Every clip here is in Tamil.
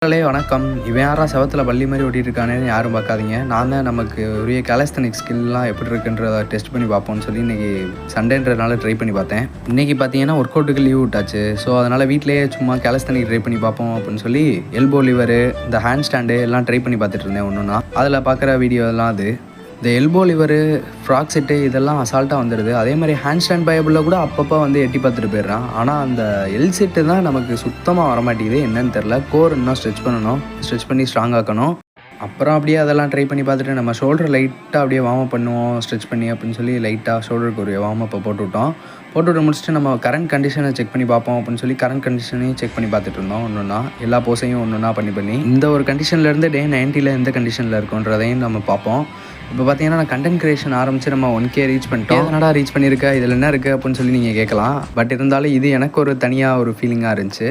வணக்கம். இவன் யாரா செவத்துல பல்லி மாதிரி ஓட்டிட்டு இருக்கானேன்னு யாரும் பார்க்காதீங்க. நான் தான் நமக்கு உரிய காலிஸ்தெனிக்ஸ் ஸ்கில்லாம் எப்படி இருக்குன்றத டெஸ்ட் பண்ணி பார்ப்போம்னு சொல்லி இன்றைக்கி சண்டேன்றதுனால ட்ரை பண்ணி பார்த்தேன். இன்றைக்கி பார்த்தீங்கன்னா ஒர்க் அவுட்டுக்கு லீவ் விட்டாச்சு. ஸோ அதனால் வீட்டிலேயே சும்மா காலிஸ்தெனிக் ட்ரை பண்ணி பார்ப்போம் அப்படின்னு சொல்லி எல்போ லிவரு, இந்த ஹேண்ட் ஸ்டாண்டு எல்லாம் ட்ரை பண்ணி பார்த்துட்டு இருந்தேன் ஒன்றுனா. அதில் பார்க்குற வீடியோ எல்லாம் அது. இந்த எல்போ லிவரு, ஃப்ராக் செட்டு இதெல்லாம் அசால்ட்டாக வந்துடுது. அதே மாதிரி ஹேண்ட் ஸ்டாண்ட் பைபிளில் கூட அப்பப்போ வந்து எட்டி பார்த்துட்டு போயிடுறான். ஆனால் அந்த எல் செட்டு தான் நமக்கு சுத்தமாக வரமாட்டேங்குது. என்னன்னு தெரில. கோர் இன்னும் ஸ்ட்ரெச் பண்ணணும், ஸ்ட்ரெச் பண்ணி ஸ்ட்ராங் ஆக்கணும். அப்புறம் அப்படியே அதெல்லாம் ட்ரை பண்ணி பார்த்துட்டு நம்ம ஷோல்டர் லைட்டாக அப்படியே வார்ம் அப் பண்ணுவோம் ஸ்ட்ரெச் பண்ணி அப்படின்னு சொல்லி லைட்டாக ஷோல்டருக்கு ஒரு வார்ம் அப்பை போட்டுவிட்டு முடிச்சுட்டு நம்ம கரண்ட் கண்டிஷனை செக் பண்ணி பார்ப்போம் அப்படின்னு சொல்லி கரண்ட் கண்டிஷனையும் செக் பண்ணி பார்த்துட்டு இருந்தோம். ஒன்றுனா எல்லா போஸையும் ஒன்றுனா பண்ணி இந்த ஒரு கண்டிஷன்லேருந்து டே 90 எந்த கண்டிஷனில் இருக்குன்றதையும் நம்ம பார்ப்போம். இப்போ பார்த்தீங்கன்னா நான் கண்டென்ட் கிரியேஷன் ஆரம்பித்து நம்ம 1K ரீச் பண்ணிட்டோம். என்னடா ரீச் பண்ணியிருக்கேன், இதில் என்ன இருக்குது அப்படின்னு சொல்லி நீங்கள் கேட்கலாம். பட் இருந்தாலும் இது எனக்கு ஒரு தனியாக ஒரு ஃபீலிங்காக இருந்துச்சு.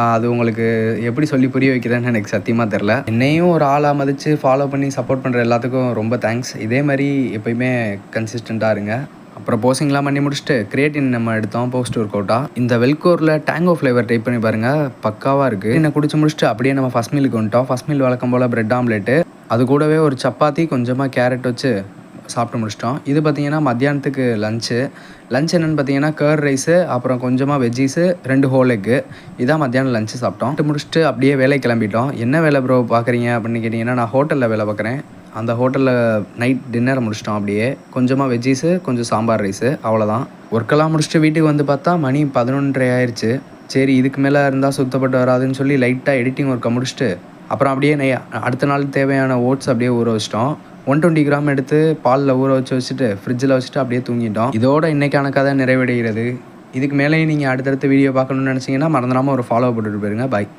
அது உங்களுக்கு எப்படி சொல்லி புரிய வைக்கிறதுன்னு எனக்கு சத்தியமாக தெரில. என்னையும் ஒரு ஆளாக மதித்து ஃபாலோ பண்ணி சப்போர்ட் பண்ணுற எல்லாத்துக்கும் ரொம்ப தேங்க்ஸ். இதே மாதிரி எப்போயுமே கன்சிஸ்டண்ட்டாக இருங்க. அப்புறம் போஸிங்லாம் பண்ணி முடிச்சுட்டு கிரியேட்டின் நம்ம எடுத்தோம் போஸ்ட் ஒர்க் அவுட்டாக. இந்த வெல்கோரில் டேங்கோ ஃப்ளேவர் டைப் பண்ணி பாருங்கள், பக்காவாக இருக்குது. என்ன குடிச்சு முடிச்சுட்டு அப்படியே நம்ம ஃபஸ்ட் மீலுக்கு வந்துட்டோம். ஃபஸ்ட் மீல் வழக்கம் போல் பிரெட் ஆம்லேட்டு, அது கூடவே ஒரு சப்பாத்தி, கொஞ்சமாக கேரட் வச்சு சாப்பிட்டு முடிச்சிட்டோம். இது பார்த்திங்கன்னா மத்தியானத்துக்கு லஞ்சு என்னென்னு பார்த்தீங்கன்னா கர்ட் ரைஸு, அப்புறம் கொஞ்சமாக வெஜ்ஜீஸு, 2 ஹோல் எக்கு. இதான் மத்தியானம் லஞ்சு சாப்பிட்டோம். முடிச்சுட்டு அப்படியே வேலை கிளம்பிட்டோம். என்ன வேலை ப்ரோ பார்க்குறீங்க அப்படின்னு கேட்டிங்கன்னா, நான் ஹோட்டலில் வேலை பார்க்குறேன். அந்த ஹோட்டலில் நைட் டின்னரை முடிச்சிட்டோம். அப்படியே கொஞ்சமாக வெஜ்ஜீஸு, கொஞ்சம் சாம்பார் ரைஸு, அவ்வளோதான். ஒர்க்கெல்லாம் முடிச்சுட்டு வீட்டுக்கு வந்து பார்த்தா மணி 11:30 ஆயிடுச்சு. சரி இதுக்கு மேலே இருந்தால் சுத்தப்பட்டு வராதுன்னு சொல்லி லைட்டாக எடிட்டிங் ஒர்க்கை முடிச்சுட்டு அப்புறம் அப்படியே அடுத்த நாள் தேவையான ஓட்ஸ் அப்படியே ஊற வச்சிட்டோம். 120 கிராம் எடுத்து பாலில் ஊற வச்சுட்டு ஃப்ரிட்ஜில் வச்சுட்டு அப்படியே தூங்கிட்டோம். இதோட இன்றைக்கான கதை நிறைவடைகிறது. இதுக்கு மேலேயும் நீங்கள் அடுத்தடுத்த வீடியோ பார்க்கணுன்னு நினச்சிங்கன்னா மறந்துடாமல் ஒரு ஃபாலோ போட்டுட்டு போயிருங்க. பாய்.